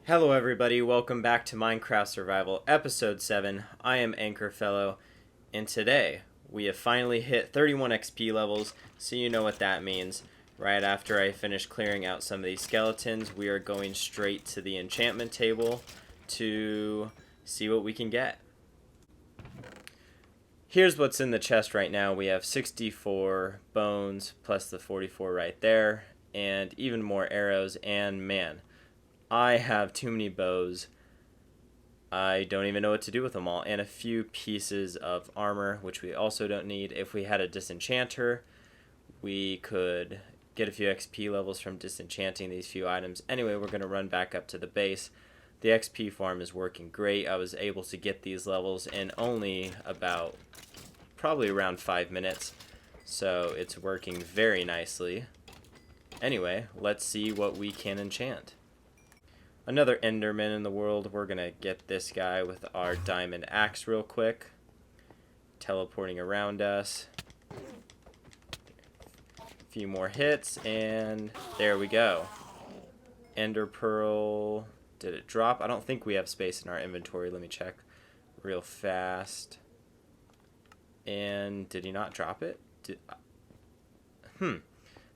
Hello everybody, welcome back to Minecraft Survival Episode 7. I am Anchor Fellow, and today we have finally hit 31 XP levels, so you know what that means. Right after I finish clearing out some of these skeletons, we are going straight to the enchantment table to see what we can get. Here's what's in the chest right now. We have 64 bones, plus the 44 right there, and even more arrows, and man, I have too many bows. I don't even know what to do with them all. And a few pieces of armor, which we also don't need. If we had a disenchanter, we could get a few XP levels from disenchanting these few items. Anyway, we're going to run back up to the base. The XP farm is working great. I was able to get these levels in only about, probably around 5 minutes. So it's working very nicely. Anyway, let's see what we can enchant. Another Enderman in the world. We're going to get this guy with our diamond axe real quick. Teleporting around us. A few more hits, and there we go. Ender Pearl. Did it drop? I don't think we have space in our inventory. Let me check real fast. And did he not drop it?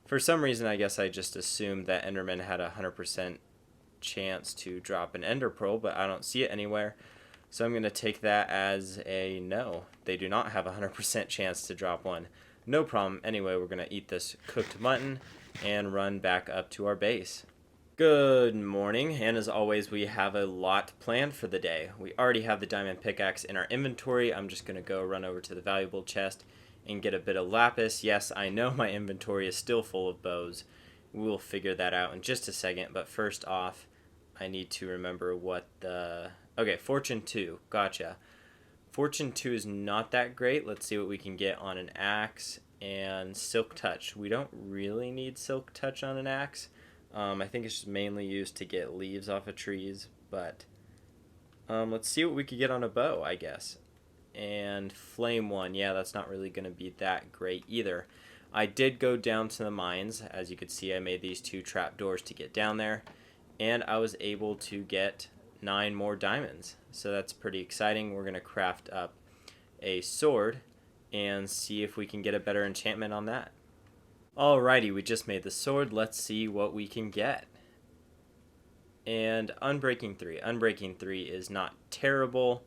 For some reason, I guess I just assumed that Enderman had 100% chance to drop an ender pearl, but I don't see it anywhere, so I'm going to take that as a no. They do not have 100% chance to drop one. No problem. Anyway, we're going to eat this cooked mutton and run back up to our base. Good morning, and as always, we have a lot planned for the day. We already have the diamond pickaxe in our inventory. I'm just going to go run over to the valuable chest and get a bit of lapis. Yes, I know my inventory is still full of bows. We will figure that out in just a second, but first off, I need to remember what the... Okay, Fortune 2. Gotcha. Fortune 2 is not that great. Let's see what we can get on an axe. And Silk Touch. We don't really need Silk Touch on an axe. I think it's just mainly used to get leaves off of trees. But let's see what we could get on a bow, I guess. And Flame 1. Yeah, that's not really going to be that great either. I did go down to the mines. As you can see, I made these 2 trapdoors to get down there. And I was able to get 9 more diamonds. So that's pretty exciting. We're going to craft up a sword and see if we can get a better enchantment on that. Alrighty, we just made the sword. Let's see what we can get. And Unbreaking 3. Unbreaking 3 is not terrible.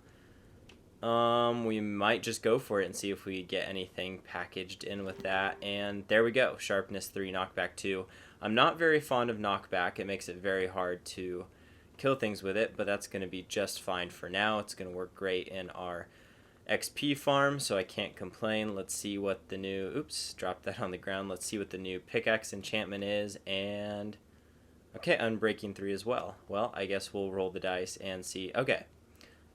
We might just go for it and see if we get anything packaged in with that. And there we go. Sharpness 3, knockback 2. I'm not very fond of knockback. It makes it very hard to kill things with it, but that's going to be just fine for now. It's going to work great in our XP farm, so I can't complain. Let's see what the new... Oops, dropped that on the ground. Let's see what the new pickaxe enchantment is. And... Okay, Unbreaking 3 as well. Well, I guess we'll roll the dice and see. Okay.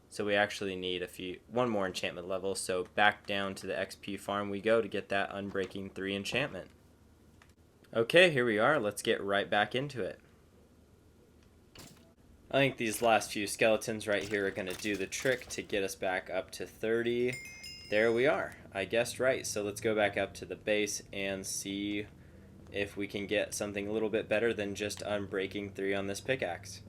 So we actually need one more enchantment level, so back down to the XP farm we go to get that Unbreaking 3 enchantment. Okay, here we are. Let's get right back into it. I think these last few skeletons right here are going to do the trick to get us back up to 30. There we are. I guessed right. So let's go back up to the base and see if we can get something a little bit better than just Unbreaking 3 on this pickaxe.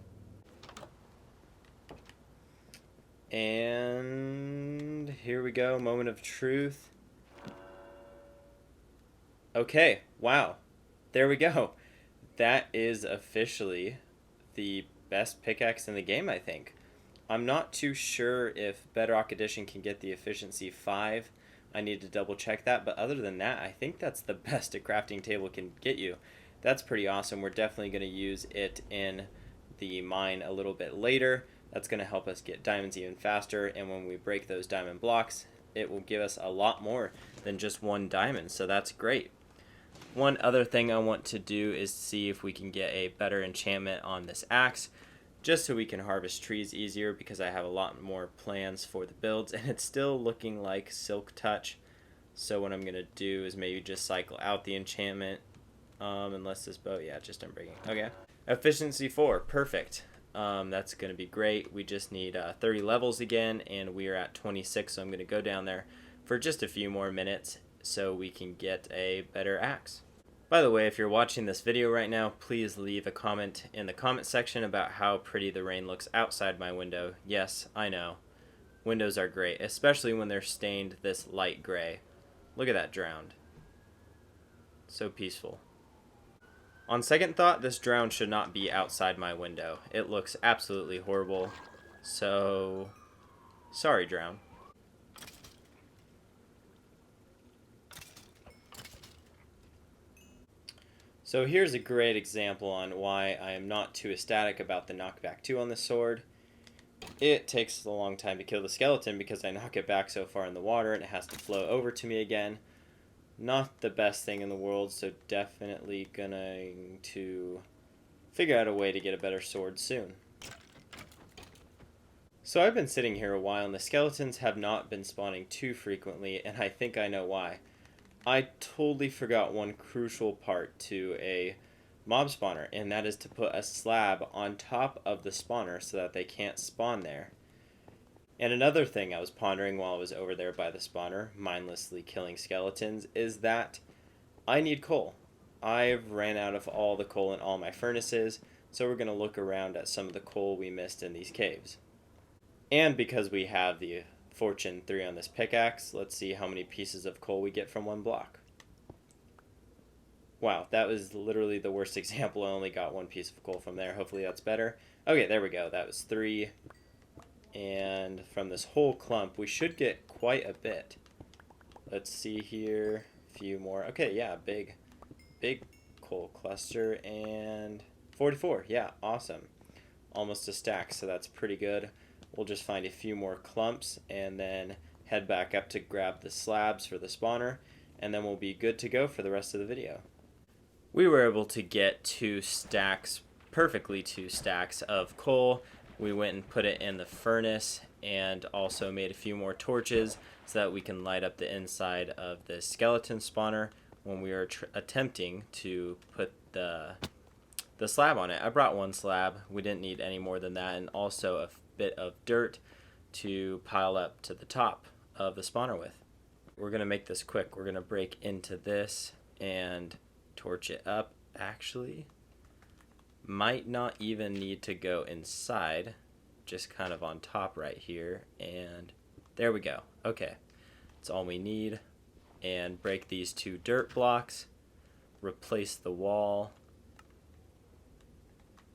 And here we go, moment of truth. Okay, wow. There we go. That is officially the best pickaxe in the game, I think. I'm not too sure if Bedrock Edition can get the efficiency 5. I need to double check that, but other than that, I think that's the best a crafting table can get you. That's pretty awesome. We're definitely going to use it in the mine a little bit later. That's going to help us get diamonds even faster, and when we break those diamond blocks, it will give us a lot more than just 1 diamond, so that's great. One other thing I want to do is see if we can get a better enchantment on this axe, just so we can harvest trees easier, because I have a lot more plans for the builds, and it's still looking like Silk Touch. So what I'm going to do is maybe just cycle out the enchantment, unless this bow, yeah, just Unbreaking. Okay. Efficiency 4, perfect. That's going to be great. We just need 30 levels again, and we are at 26, so I'm going to go down there for just a few more minutes so we can get a better axe. By the way, if you're watching this video right now, please leave a comment in the comment section about how pretty the rain looks outside my window. Yes, I know. Windows are great, especially when they're stained this light gray. Look at that drowned. So peaceful. On second thought, this drown should not be outside my window. It looks absolutely horrible. So, sorry, drown. So here's a great example on why I am not too ecstatic about the knockback 2 on this sword. It takes a long time to kill the skeleton because I knock it back so far in the water and it has to flow over to me again. Not the best thing in the world, so definitely going to figure out a way to get a better sword soon. So I've been sitting here a while and the skeletons have not been spawning too frequently, and I think I know why. I totally forgot one crucial part to a mob spawner, and that is to put a slab on top of the spawner so that they can't spawn there. And another thing I was pondering while I was over there by the spawner, mindlessly killing skeletons, is that I need coal. I've ran out of all the coal in all my furnaces, so we're going to look around at some of the coal we missed in these caves. And because we have the Fortune 3 on this pickaxe, let's see how many pieces of coal we get from one block. Wow, that was literally the worst example. I only got one piece of coal from there. Hopefully that's better. Okay, there we go. That was 3. And from this whole clump, we should get quite a bit. Let's see here. A few more. Okay, yeah, big coal cluster. And 44. Yeah, awesome. Almost a stack, so that's pretty good. We'll just find a few more clumps and then head back up to grab the slabs for the spawner, and then we'll be good to go for the rest of the video. We were able to get 2 stacks, perfectly 2 stacks of coal. We went and put it in the furnace and also made a few more torches so that we can light up the inside of the skeleton spawner when we are attempting to put the slab on it. I brought 1 slab. We didn't need any more than that, and also a bit of dirt to pile up to the top of the spawner with. We're going to make this quick. We're going to break into this and torch it up. Actually, might not even need to go inside, just kind of on top right here, and there we go. Okay, that's all we need. And break these 2 dirt blocks, replace the wall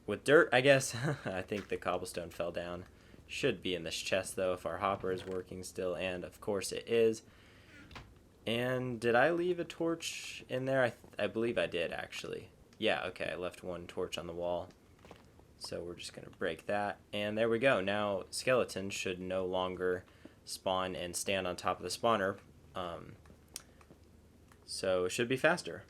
with dirt, I guess. I think the cobblestone fell down. Should be in this chest, though, if our hopper is working still, and of course it is. And did I leave a torch in there? I believe I did, actually. Yeah, okay, I left 1 torch on the wall. So we're just going to break that. And there we go. Now skeletons should no longer spawn and stand on top of the spawner. So it should be faster.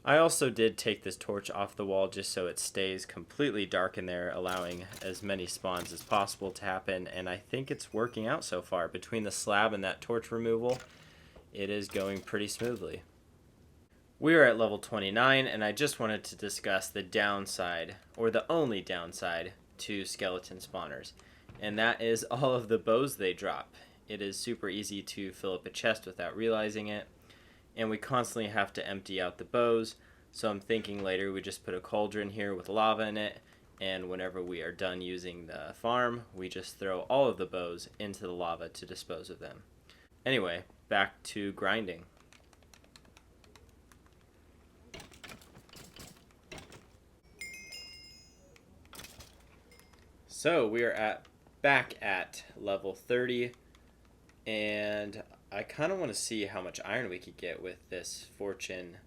I also did take this torch off the wall just so it stays completely dark in there, allowing as many spawns as possible to happen, and I think it's working out so far. Between the slab and that torch removal, it is going pretty smoothly. We are at level 29, and I just wanted to discuss the downside, or the only downside, to skeleton spawners, and that is all of the bows they drop. It is super easy to fill up a chest without realizing it, and we constantly have to empty out the bows, so I'm thinking later we just put a cauldron here with lava in it, and whenever we are done using the farm, we just throw all of the bows into the lava to dispose of them. Anyway, back to grinding. So we are back at level 30, and I kind of want to see how much iron we could get with this Fortune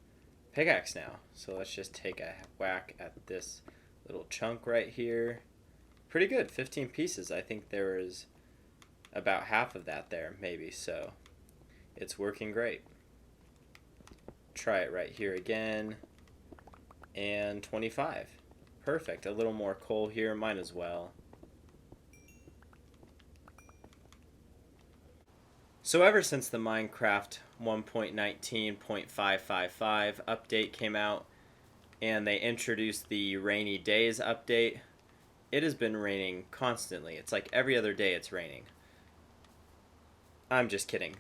pickaxe now. So let's just take a whack at this little chunk right here. Pretty good, 15 pieces. I think there is about half of that there, maybe, so it's working great. Try it right here again, and 25. Perfect. A little more coal here, might as well. So ever since the Minecraft 1.19.555 update came out and they introduced the rainy days update, it has been raining constantly. It's like every other day it's raining. I'm just kidding.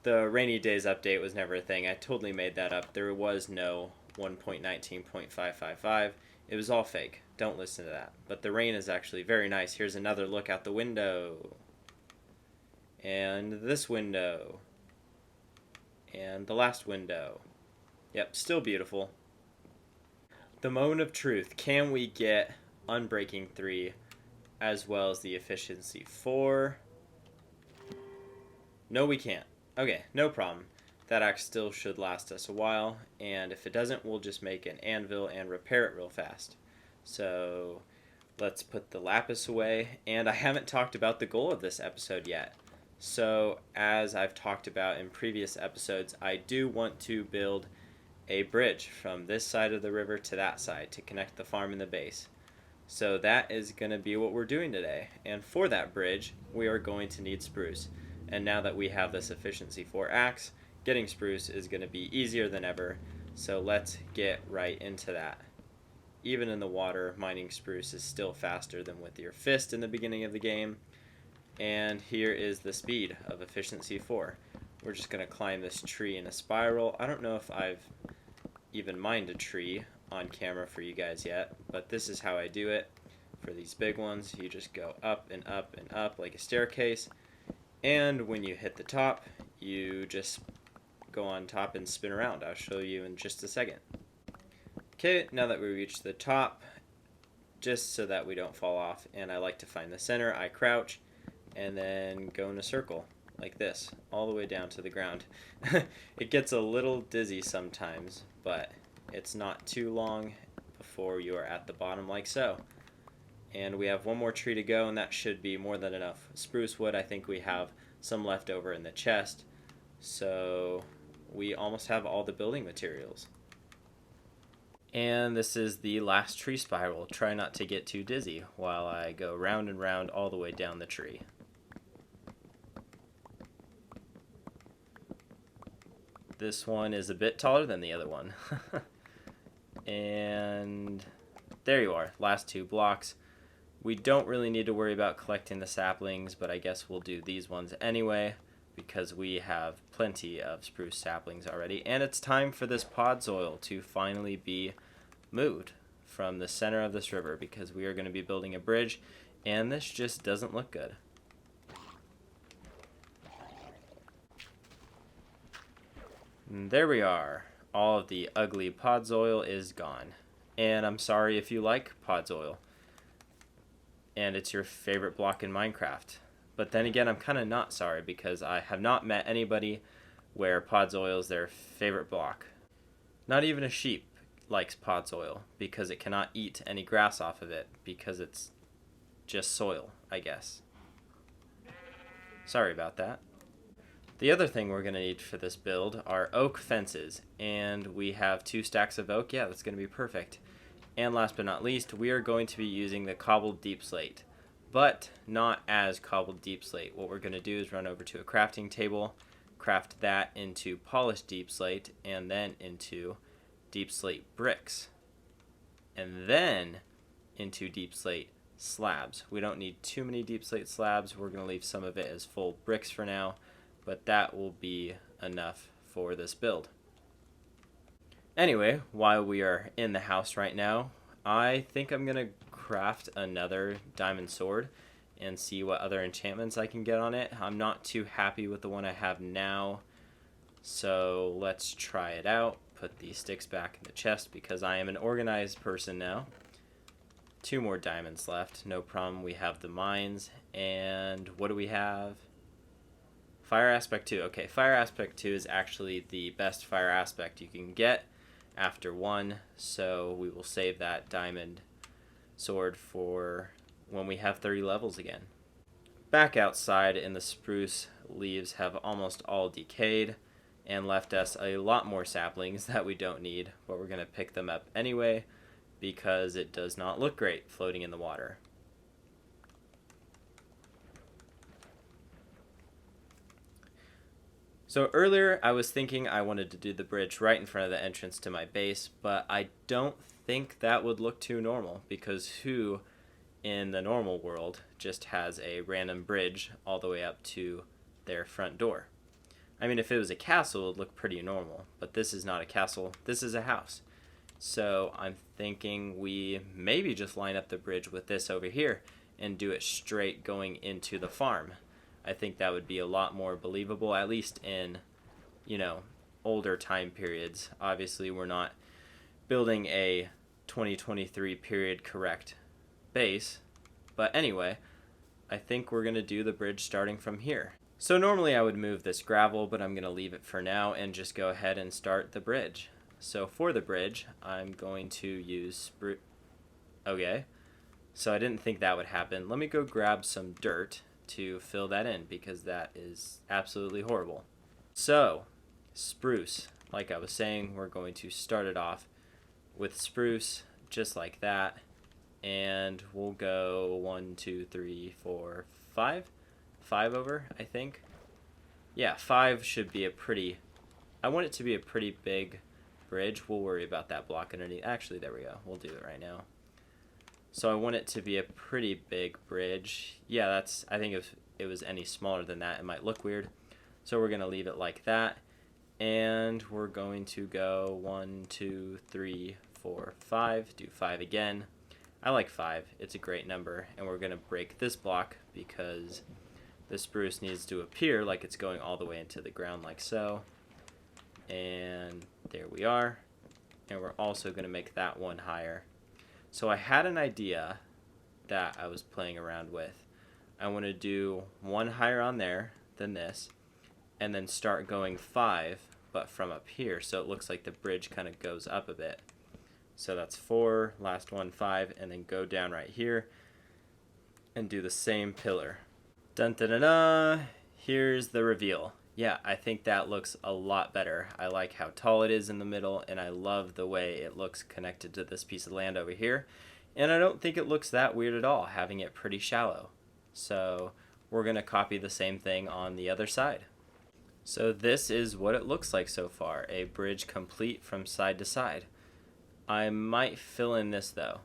The rainy days update was never a thing. I totally made that up. There was no 1.19.555. It was all fake. Don't listen to that. But the rain is actually very nice. Here's another look out the window. And this window. And the last window. Yep, still beautiful. The moment of truth. Can we get Unbreaking 3 as well as the Efficiency 4? No, we can't. Okay, no problem. That axe still should last us a while, and if it doesn't, we'll just make an anvil and repair it real fast. So let's put the lapis away, and I haven't talked about the goal of this episode yet. So as I've talked about in previous episodes, I do want to build a bridge from this side of the river to that side to connect the farm and the base. So that is going to be what we're doing today, and for that bridge, we are going to need spruce. And now that we have this Efficiency 4 axe, getting spruce is going to be easier than ever, so let's get right into that. Even in the water, mining spruce is still faster than with your fist in the beginning of the game. And here is the speed of Efficiency 4. We're just going to climb this tree in a spiral. I don't know if I've even mined a tree on camera for you guys yet, but this is how I do it. For these big ones, you just go up and up and up like a staircase. And when you hit the top, you just go on top and spin around. I'll show you in just a second. Okay, now that we reached the top, just so that we don't fall off, and I like to find the center, I crouch and then go in a circle like this, all the way down to the ground. It gets a little dizzy sometimes, but it's not too long before you are at the bottom like so. And we have one more tree to go, and that should be more than enough spruce wood. I think we have some left over in the chest, so we almost have all the building materials. And this is the last tree spiral. Try not to get too dizzy while I go round and round all the way down the tree. This one is a bit taller than the other one. And there you are, last two blocks. We don't really need to worry about collecting the saplings, but I guess we'll do these ones anyway because we have plenty of spruce saplings already. And it's time for this podzol to finally be moved from the center of this river because we are going to be building a bridge, and this just doesn't look good. And there we are. All of the ugly podzol is gone. And I'm sorry if you like podzol and it's your favorite block in Minecraft. But then again, I'm kind of not sorry because I have not met anybody where podzol is their favorite block. Not even a sheep likes podzol because it cannot eat any grass off of it because it's just soil, I guess. Sorry about that. The other thing we're going to need for this build are oak fences, and we have 2 stacks of oak. Yeah, that's going to be perfect. And last but not least, we are going to be using the cobbled deep slate, but not as cobbled deep slate. What we're going to do is run over to a crafting table, craft that into polished deep slate, and then into deep slate bricks, and then into deep slate slabs. We don't need too many deep slate slabs. We're going to leave some of it as full bricks for now, but that will be enough for this build. Anyway, while we are in the house right now, I think I'm going to craft another diamond sword and see what other enchantments I can get on it. I'm not too happy with the one I have now, so let's try it out. Put these sticks back in the chest because I am an organized person now. 2 more diamonds left, no problem. We have the mines, and what do we have? Fire aspect 2. Okay, fire aspect 2 is actually the best fire aspect you can get after 1, so we will save that diamond sword for when we have 30 levels again. Back outside, and the spruce leaves have almost all decayed and left us a lot more saplings that we don't need, but we're going to pick them up anyway because it does not look great floating in the water. So earlier I was thinking I wanted to do the bridge right in front of the entrance to my base, but I don't think that would look too normal because who in the normal world just has a random bridge all the way up to their front door? I mean, if it was a castle, it would look pretty normal, but this is not a castle, this is a house. So I'm thinking we maybe just line up the bridge with this over here and do it straight going into the farm. I think that would be a lot more believable, at least in, you know, older time periods. Obviously, we're not building a 2023 period correct base, but anyway, I think we're going to do the bridge starting from here. So normally I would move this gravel, but I'm going to leave it for now and just go ahead and start the bridge. So for the bridge, I'm going to use okay, so I didn't think that would happen. Let me go grab some dirt to fill that in because that is absolutely horrible. So, spruce, like I was saying, we're going to start it off with spruce, just like that. And we'll go 1, 2, 3, 4, 5. 5 over, I think. Yeah, 5 should be a pretty... I want it to be a pretty big bridge. We'll worry about that block underneath. Actually, there we go. We'll do it right now. So I want it to be a pretty big bridge. Yeah, that's... I think if it was any smaller than that, it might look weird. So we're going to leave it like that. And we're going to go 1, 2, 3, 4, 5. Do 5 again. I like 5. It's a great number. And we're going to break this block because the spruce needs to appear like it's going all the way into the ground like so. And there we are. And we're also going to make that one higher. So I had an idea that I was playing around with. I want to do one higher on there than this, and then start going 5, but from up here, so it looks like the bridge kind of goes up a bit. So that's 4, last one 5, and then go down right here and do the same pillar. Dun dun dun dun! Here's the reveal. Yeah, I think that looks a lot better. I like how tall it is in the middle, and I love the way it looks connected to this piece of land over here. And I don't think it looks that weird at all, having it pretty shallow. So we're going to copy the same thing on the other side. So this is what it looks like so far, a bridge complete from side to side. I might fill in this though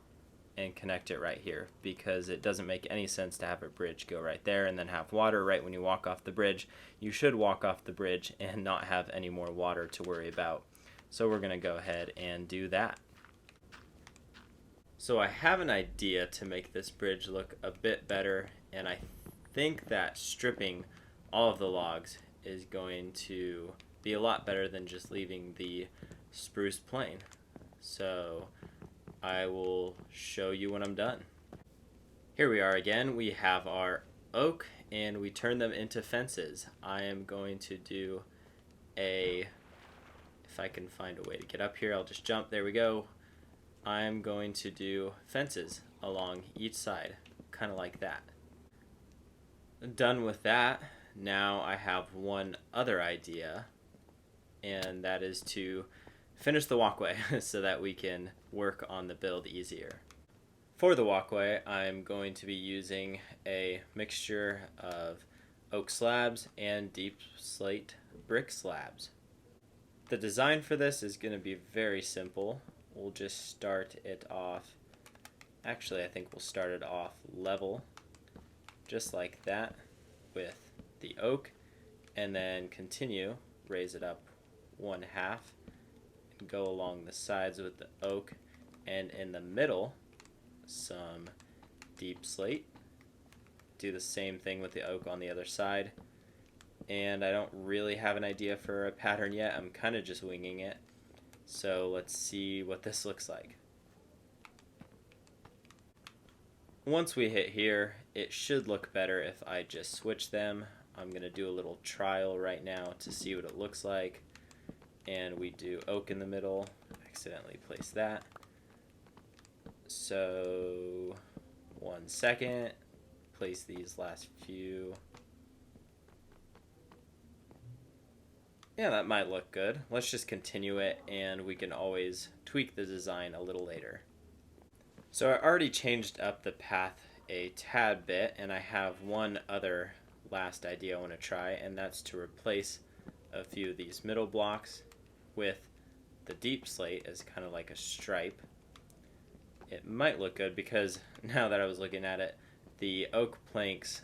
and connect it right here because it doesn't make any sense to have a bridge go right there and then have water right when you walk off the bridge. You should walk off the bridge and not have any more water to worry about. So we're going to go ahead and do that. So I have an idea to make this bridge look a bit better, and I think that stripping all of the logs is going to be a lot better than just leaving the spruce plain. So I will show you when I'm done. Here we are again. We have our oak and we turn them into fences. I am going to do if I can find a way to get up here, I'll just jump. There we go. I'm going to do fences along each side, kind of like that. Done with that, now I have one other idea, and that is to finish the walkway so that we can work on the build easier. For the walkway, I'm going to be using a mixture of oak slabs and deep slate brick slabs. The design for this is going to be very simple. We'll just start it off, actually I think we'll start it off level, just like that, with the oak, and then continue, raise it up 1/2, and go along the sides with the oak, and in the middle, some deep slate. Do the same thing with the oak on the other side, and I don't really have an idea for a pattern yet, I'm kind of just winging it. So let's see what this looks like. Once we hit here, it should look better if I just switch them. I'm going to do a little trial right now to see what it looks like. And we do oak in the middle. Accidentally place that. So 1 second. Place these last few. Yeah, that might look good. Let's just continue it, and we can always tweak the design a little later. So I already changed up the path a tad bit, and I have one other last idea I want to try, and that's to replace a few of these middle blocks with the deep slate as kind of like a stripe. It might look good because now that I was looking at it, the oak planks,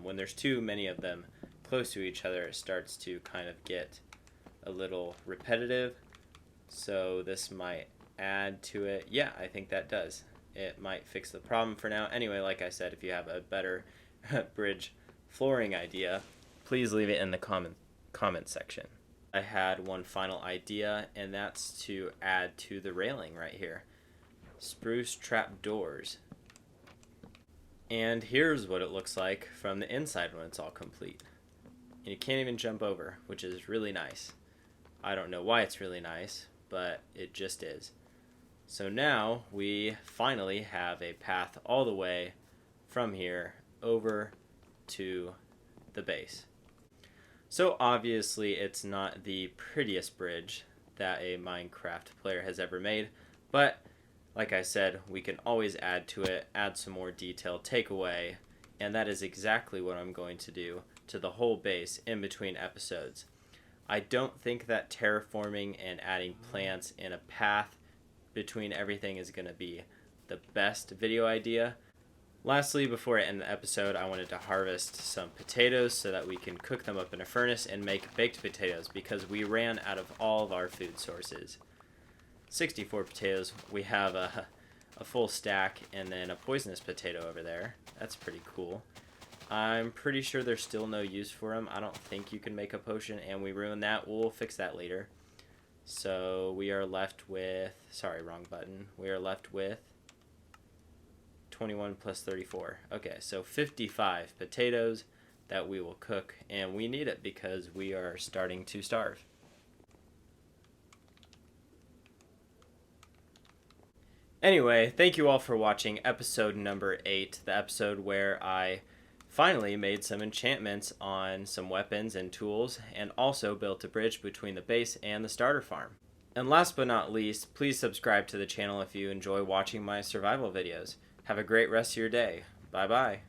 when there's too many of them close to each other, it starts to kind of get a little repetitive. So this might add to it. Yeah, I think that does. It might fix the problem for now. Anyway, like I said, if you have a better bridge flooring idea, please leave it in the comment section. I had one final idea, and that's to add to the railing right here. Spruce trap doors. And here's what it looks like from the inside when it's all complete. And you can't even jump over, which is really nice. I don't know why it's really nice, but it just is. So now we finally have a path all the way from here over to the base. So obviously it's not the prettiest bridge that a Minecraft player has ever made, but like I said, we can always add to it, add some more detail, take away, and that is exactly what I'm going to do to the whole base in between episodes. I don't think that terraforming and adding plants in a path between everything is going to be the best video idea. Lastly, before I end the episode, I wanted to harvest some potatoes so that we can cook them up in a furnace and make baked potatoes because we ran out of all of our food sources. 64 potatoes. We have a full stack and then a poisonous potato over there. That's pretty cool. I'm pretty sure there's still no use for them. I don't think you can make a potion, and we ruined that. We'll fix that later. So we are left with, sorry, wrong button. We are left with 21 plus 34. Okay, so 55 potatoes that we will cook, and we need it because we are starting to starve. Anyway, thank you all for watching episode number 8, the episode where I finally made some enchantments on some weapons and tools, and also built a bridge between the base and the starter farm. And last but not least, please subscribe to the channel if you enjoy watching my survival videos. Have a great rest of your day. Bye bye.